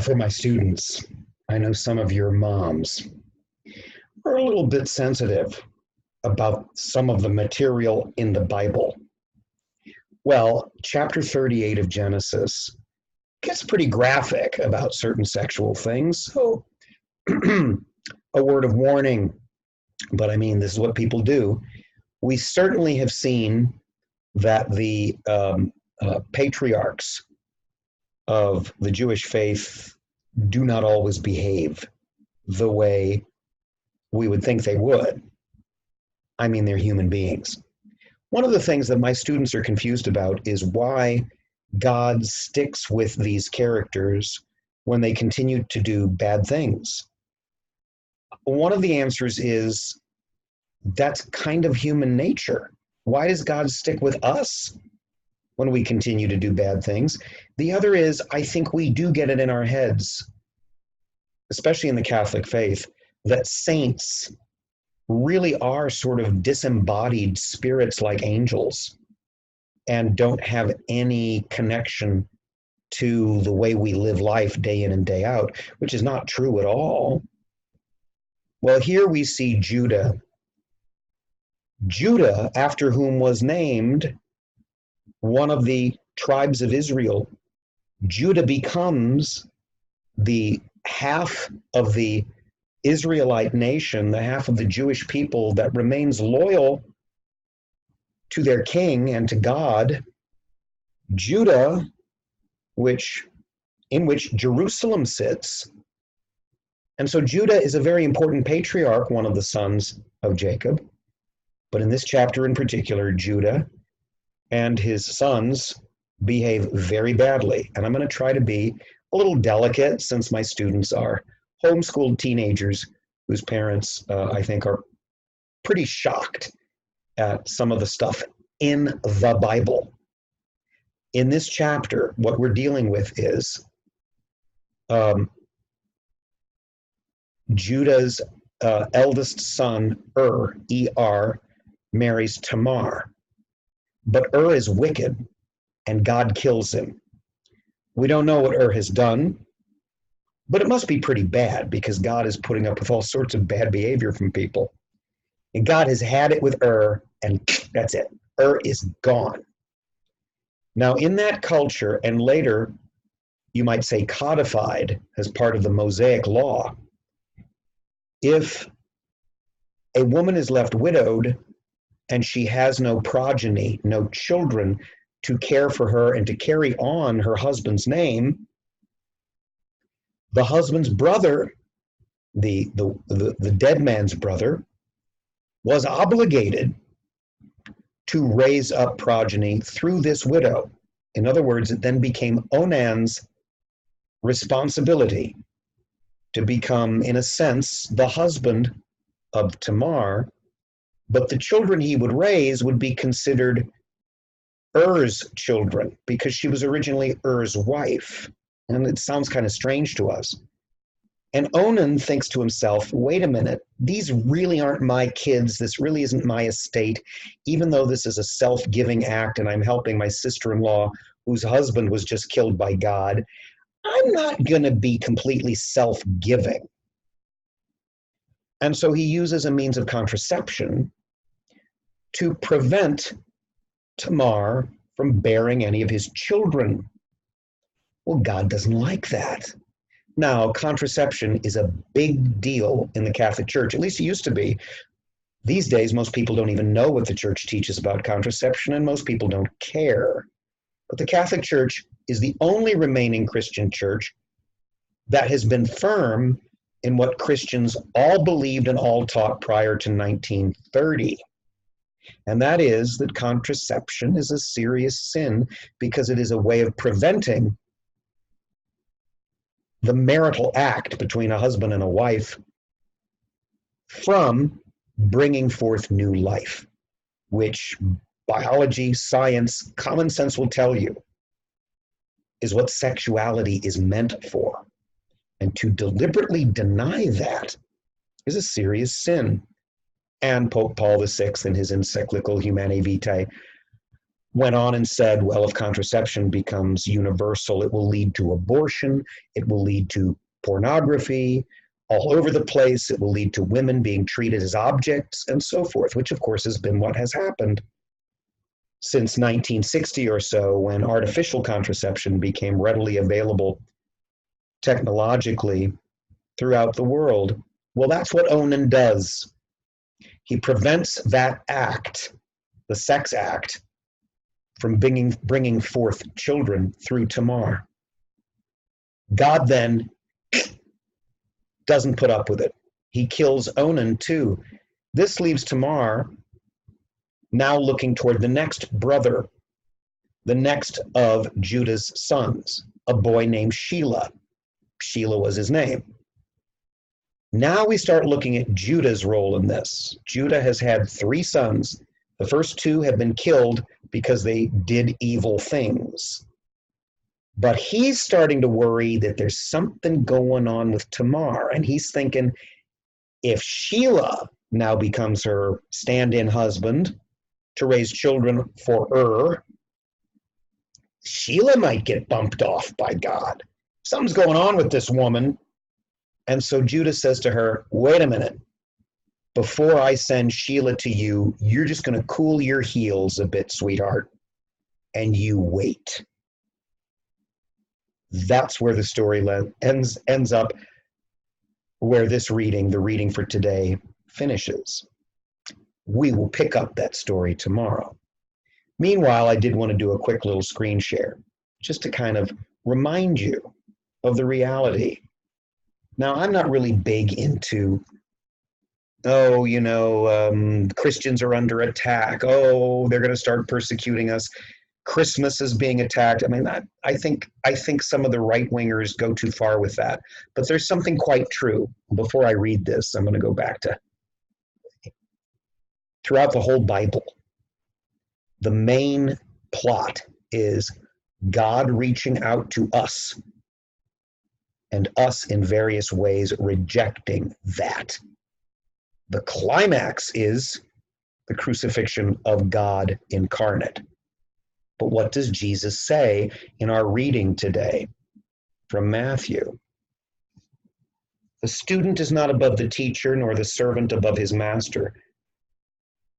For my students, I know some of your moms are a little bit sensitive about some of the material in the Bible. Well, chapter 38 of Genesis gets pretty graphic about certain sexual things. So, a word of warning, but I mean, this is what people do. We certainly have seen that the patriarchs of the Jewish faith do not always behave the way we would think they would. I mean, they're human beings. One of the things that my students are confused about is why God sticks with these characters when they continue to do bad things. One of the answers is that's kind of human nature. Why does God stick with us when we continue to do bad things? The other is, I think we do get it in our heads, especially in the Catholic faith, that saints really are sort of disembodied spirits like angels and don't have any connection to the way we live life day in and day out, which is not true at all. Well, here we see Judah. Judah, after whom was named one of the tribes of Israel. Judah becomes the half of the Israelite nation, the half of the Jewish people that remains loyal to their king and to God. Judah, in which Jerusalem sits. And so Judah is a very important patriarch, one of the sons of Jacob. But in this chapter in particular, Judah and his sons behave very badly. And I'm going to try to be a little delicate since my students are homeschooled teenagers whose parents, I think, are pretty shocked at some of the stuff in the Bible. In this chapter, what we're dealing with is Judah's eldest son, Er, marries Tamar. But is wicked, and God kills him. We don't know what has done, but it must be pretty bad because God is putting up with all sorts of bad behavior from people. And God has had it with and that's it. Is gone. Now, in that culture, and later, you might say codified as part of the Mosaic law, if a woman is left widowed and she has no progeny, no children to care for her and to carry on her husband's name, the husband's brother, the dead man's brother, was obligated to raise up progeny through this widow. In other words, it then became Onan's responsibility to become, in a sense, the husband of Tamar, but the children he would raise would be considered Er's children because she was originally Er's wife. And it sounds kind of strange to us. And Onan thinks to himself, wait a minute, these really aren't my kids. This really isn't my estate. Even though this is a self-giving act and I'm helping my sister-in-law whose husband was just killed by God, I'm not going to be completely self-giving. And so he uses a means of contraception to prevent Tamar from bearing any of his children. Well, God doesn't like that. Now, contraception is a big deal in the Catholic Church. At least it used to be. These days, most people don't even know what the Church teaches about contraception, and most people don't care. But the Catholic Church is the only remaining Christian church that has been firm in what Christians all believed and all taught prior to 1930. And that is that contraception is a serious sin because it is a way of preventing the marital act between a husband and a wife from bringing forth new life, which biology, science, common sense will tell you is what sexuality is meant for. And to deliberately deny that is a serious sin. And Pope Paul VI, in his encyclical Humanae Vitae, went on and said, well, if contraception becomes universal, it will lead to abortion, it will lead to pornography all over the place, it will lead to women being treated as objects, and so forth, which of course has been what has happened since 1960 or so, when artificial contraception became readily available technologically throughout the world. Well, that's what Onan does. He prevents that act, the sex act, from bringing forth children through Tamar. God then doesn't put up with it. He kills Onan too. This leaves Tamar now looking toward the next brother, the next of Judah's sons, a boy named Shelah. Shelah was his name. Now we start looking at Judah's role in this. Judah has had 3 sons. The first 2 have been killed because they did evil things. But he's starting to worry that there's something going on with Tamar, and he's thinking, if Shelah now becomes her stand-in husband to raise children for Shelah might get bumped off by God. Something's going on with this woman. And so Judah says to her, wait a minute. Before I send Shelah to you, you're just going to cool your heels a bit, sweetheart, and you wait. That's where the story ends up, where this reading, the reading for today, finishes. We will pick up that story tomorrow. Meanwhile, I did want to do a quick little screen share, just to kind of remind you of the reality. Now, I'm not really big into, Christians are under attack. Oh, they're going to start persecuting us. Christmas is being attacked. I mean, I think some of the right-wingers go too far with that. But there's something quite true. Before I read this, I'm going to go back to, throughout the whole Bible, the main plot is God reaching out to us, and us in various ways rejecting that. The climax is the crucifixion of God incarnate. But what does Jesus say in our reading today from Matthew? The student is not above the teacher, nor the servant above his master.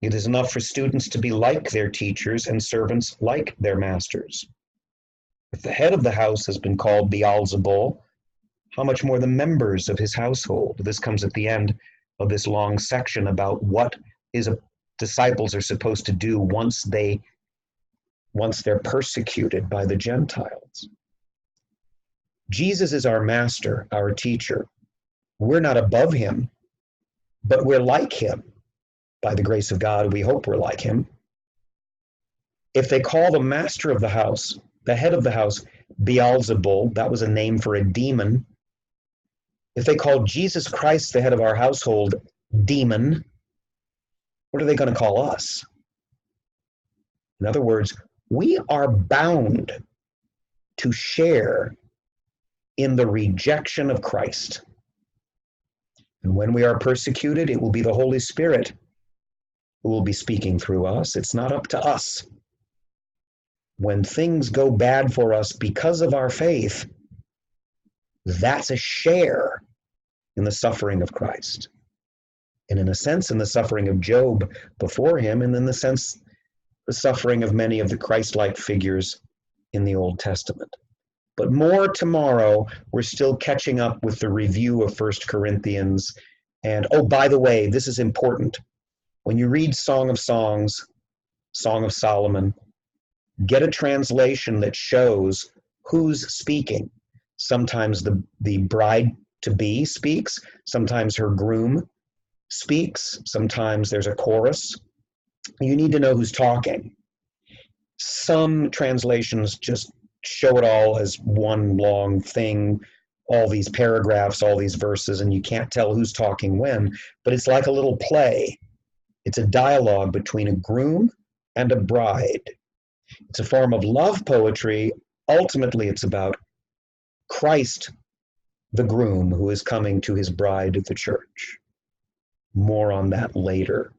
It is enough for students to be like their teachers and servants like their masters. If the head of the house has been called Beelzebul, how much more the members of his household? This comes at the end of this long section about what disciples are supposed to do once they're persecuted by the Gentiles. Jesus is our master, our teacher. We're not above him, but we're like him. By the grace of God, we hope we're like him. If they call the master of the house, the head of the house, Beelzebul, that was a name for a demon. If they call Jesus Christ, the head of our household, demon, what are they going to call us? In other words, we are bound to share in the rejection of Christ. And when we are persecuted, it will be the Holy Spirit who will be speaking through us. It's not up to us. When things go bad for us because of our faith, that's a share in the suffering of Christ. And in a sense, in the suffering of Job before him, and in the sense, the suffering of many of the Christ-like figures in the Old Testament. But more tomorrow. We're still catching up with the review of 1 Corinthians. And, oh, by the way, this is important. When you read Song of Songs, Song of Solomon, get a translation that shows who's speaking. Sometimes the bride-to-be speaks. Sometimes her groom speaks. Sometimes there's a chorus. You need to know who's talking. Some translations just show it all as one long thing, all these paragraphs, all these verses, and you can't tell who's talking when, but it's like a little play. It's a dialogue between a groom and a bride. It's a form of love poetry. Ultimately, it's about Christ, the groom, who is coming to his bride, the church. More on that later.